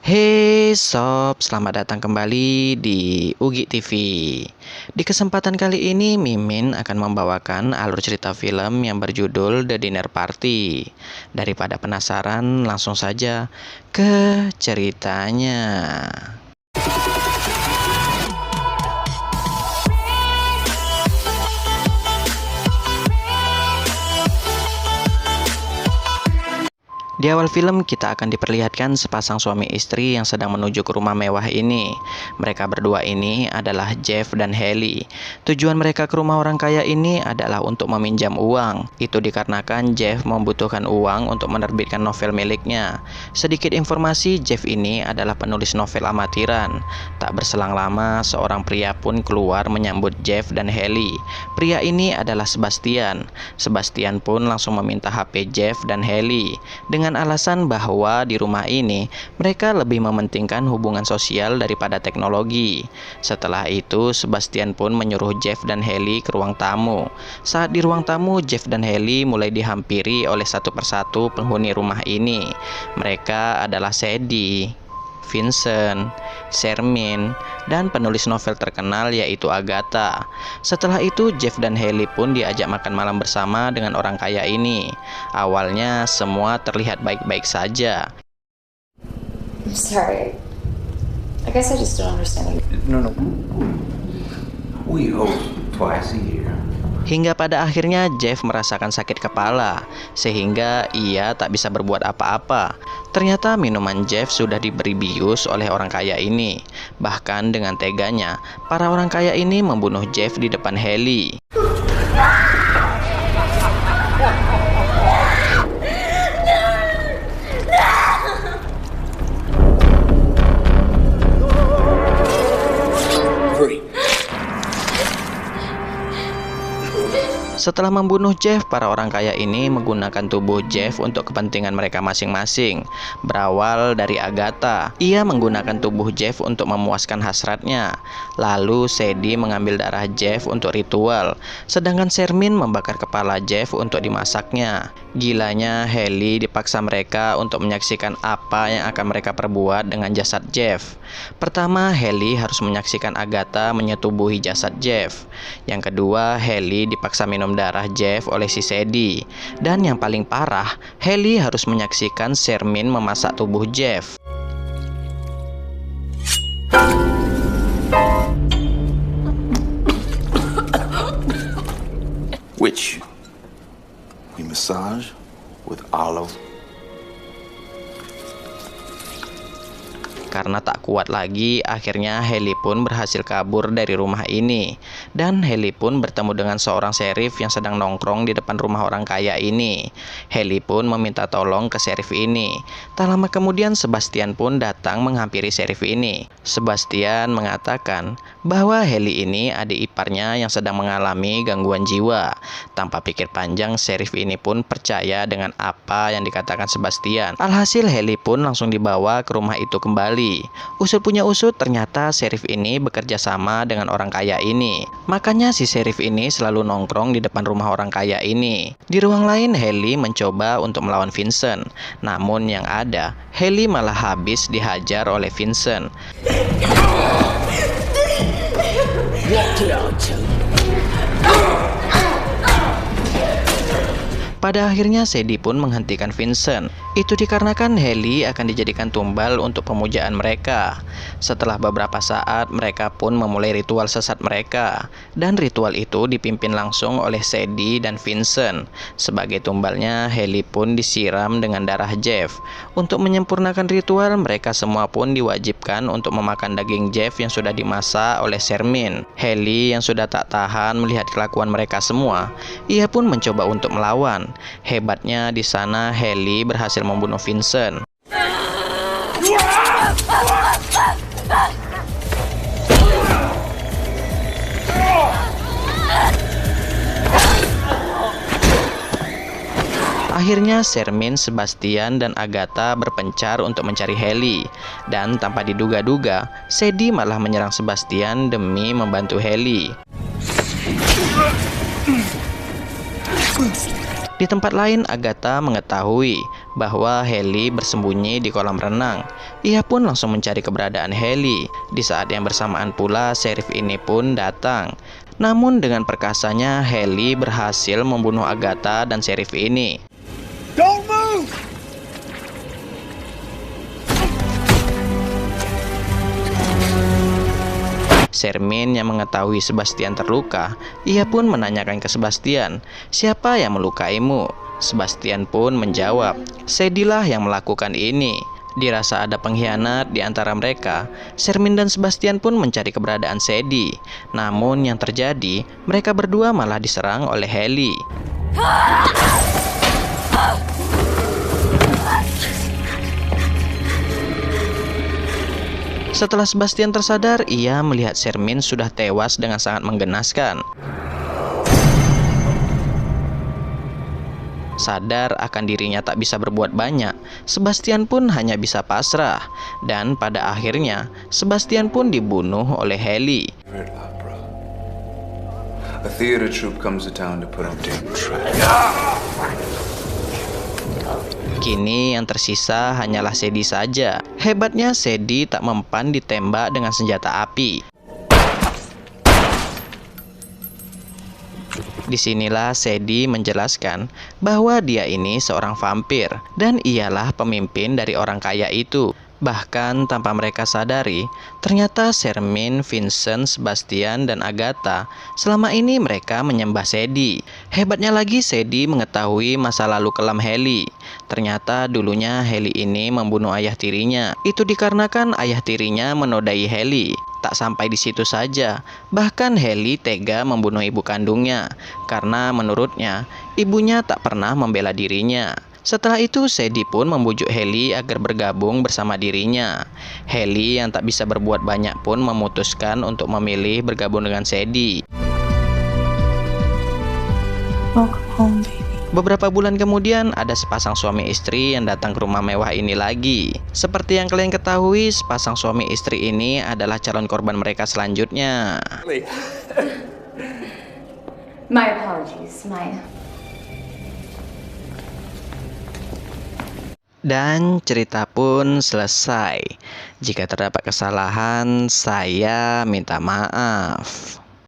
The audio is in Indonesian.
Hey sob, selamat datang kembali di Ugi TV. Di kesempatan kali ini Mimin akan membawakan alur cerita film yang berjudul The Dinner Party. Daripada penasaran, langsung saja ke ceritanya. Di awal film kita akan diperlihatkan sepasang suami istri yang sedang menuju ke rumah mewah ini. Mereka berdua ini adalah Jeff dan Haley. Tujuan mereka ke rumah orang kaya ini adalah untuk meminjam uang. Itu dikarenakan Jeff membutuhkan uang untuk menerbitkan novel miliknya. Sedikit informasi, Jeff ini adalah penulis novel amatiran. Tak berselang lama, seorang pria pun keluar menyambut Jeff dan Haley. Pria ini adalah Sebastian. Sebastian pun langsung meminta HP Jeff dan Haley dengan alasan bahwa di rumah ini mereka lebih mementingkan hubungan sosial daripada teknologi. Setelah itu, Sebastian pun menyuruh Jeff dan Haley ke ruang tamu. Saat di ruang tamu, Jeff dan Haley mulai dihampiri oleh satu persatu penghuni rumah ini. Mereka adalah Sadie, Vincent, Shermin, dan penulis novel terkenal yaitu Agatha. Setelah itu Jeff dan Haley pun diajak makan malam bersama dengan orang kaya ini. Awalnya semua terlihat baik-baik saja. I'm sorry. I guess I just don't understand. No. We host twice a year. Hingga pada akhirnya Jeff merasakan sakit kepala, sehingga ia tak bisa berbuat apa-apa. Ternyata minuman Jeff sudah diberi bius oleh orang kaya ini. Bahkan dengan teganya, para orang kaya ini membunuh Jeff di depan Haley. Setelah membunuh Jeff, para orang kaya ini menggunakan tubuh Jeff untuk kepentingan mereka masing-masing. Berawal dari Agatha, ia menggunakan tubuh Jeff untuk memuaskan hasratnya. Lalu Sadie mengambil darah Jeff untuk ritual, sedangkan Shermin membakar kepala Jeff untuk dimasaknya. Gilanya, Haley dipaksa mereka untuk menyaksikan apa yang akan mereka perbuat dengan jasad Jeff. Pertama, Haley harus menyaksikan Agatha menyetubuhi jasad Jeff. Yang kedua, Haley dipaksa minum darah Jeff oleh si Sadie. Dan yang paling parah, Haley harus menyaksikan Shermin memasak tubuh Jeff. Which we massage with olive. Karena tak kuat lagi, akhirnya Haley pun berhasil kabur dari rumah ini. Dan Haley pun bertemu dengan seorang sheriff yang sedang nongkrong di depan rumah orang kaya ini. Haley pun meminta tolong ke sheriff ini. Tak lama kemudian Sebastian pun datang menghampiri sheriff ini. Sebastian mengatakan bahwa Haley ini adik iparnya yang sedang mengalami gangguan jiwa. Tanpa pikir panjang, sheriff ini pun percaya dengan apa yang dikatakan Sebastian. Alhasil Haley pun langsung dibawa ke rumah itu kembali. Usut punya usut, ternyata sheriff ini bekerja sama dengan orang kaya ini. Makanya si sheriff ini selalu nongkrong di depan rumah orang kaya ini. Di ruang lain, Haley mencoba untuk melawan Vincent. Namun yang ada, Haley malah habis dihajar oleh Vincent. Pada akhirnya Sadie pun menghentikan Vincent. Itu dikarenakan Haley akan dijadikan tumbal untuk pemujaan mereka. Setelah beberapa saat, mereka pun memulai ritual sesat mereka. Dan ritual itu dipimpin langsung oleh Sadie dan Vincent. Sebagai tumbalnya, Haley pun disiram dengan darah Jeff. Untuk menyempurnakan ritual, mereka semua pun diwajibkan untuk memakan daging Jeff yang sudah dimasak oleh Shermin. Haley yang sudah tak tahan melihat kelakuan mereka semua, ia pun mencoba untuk melawan. Hebatnya di sana Haley berhasil membunuh Vincent. Akhirnya Shermin, Sebastian, dan Agatha berpencar untuk mencari Haley. Dan tanpa diduga-duga, Sadie malah menyerang Sebastian demi membantu Haley. Di tempat lain, Agatha mengetahui bahwa Haley bersembunyi di kolam renang. Ia pun langsung mencari keberadaan Haley. Di saat yang bersamaan pula, sheriff ini pun datang. Namun dengan perkasanya, Haley berhasil membunuh Agatha dan sheriff ini. Don't move! Sherman yang mengetahui Sebastian terluka, ia pun menanyakan ke Sebastian, "Siapa yang melukaimu?" Sebastian pun menjawab, "Sadie lah yang melakukan ini." Dirasa ada pengkhianat di antara mereka, Sherman dan Sebastian pun mencari keberadaan Sadie. Namun yang terjadi, mereka berdua malah diserang oleh Haley. Setelah Sebastian tersadar, ia melihat Sherman sudah tewas dengan sangat menggenaskan. Sadar akan dirinya tak bisa berbuat banyak, Sebastian pun hanya bisa pasrah. Dan pada akhirnya, Sebastian pun dibunuh oleh Haley. Red opera. A theater troupe comes to town to put on damn track. Kini yang tersisa hanyalah Sadie saja. Hebatnya Sadie tak mempan ditembak dengan senjata api. Disinilah Sadie menjelaskan bahwa dia ini seorang vampir dan ialah pemimpin dari orang kaya itu. Bahkan tanpa mereka sadari, ternyata Sherman, Vincent, Sebastian, dan Agatha selama ini mereka menyembah Sadie. Hebatnya lagi, Sadie mengetahui masa lalu kelam Haley. Ternyata dulunya Haley ini membunuh ayah tirinya. Itu dikarenakan ayah tirinya menodai Haley. Tak sampai di situ saja, bahkan Haley tega membunuh ibu kandungnya karena menurutnya ibunya tak pernah membela dirinya. Setelah itu, Sadie pun membujuk Haley agar bergabung bersama dirinya. Haley yang tak bisa berbuat banyak pun memutuskan untuk memilih bergabung dengan Sadie. Welcome home, baby. Beberapa bulan kemudian, ada sepasang suami istri yang datang ke rumah mewah ini lagi. Seperti yang kalian ketahui, sepasang suami istri ini adalah calon korban mereka selanjutnya. My apologies. Dan cerita pun selesai. Jika terdapat kesalahan, saya minta maaf.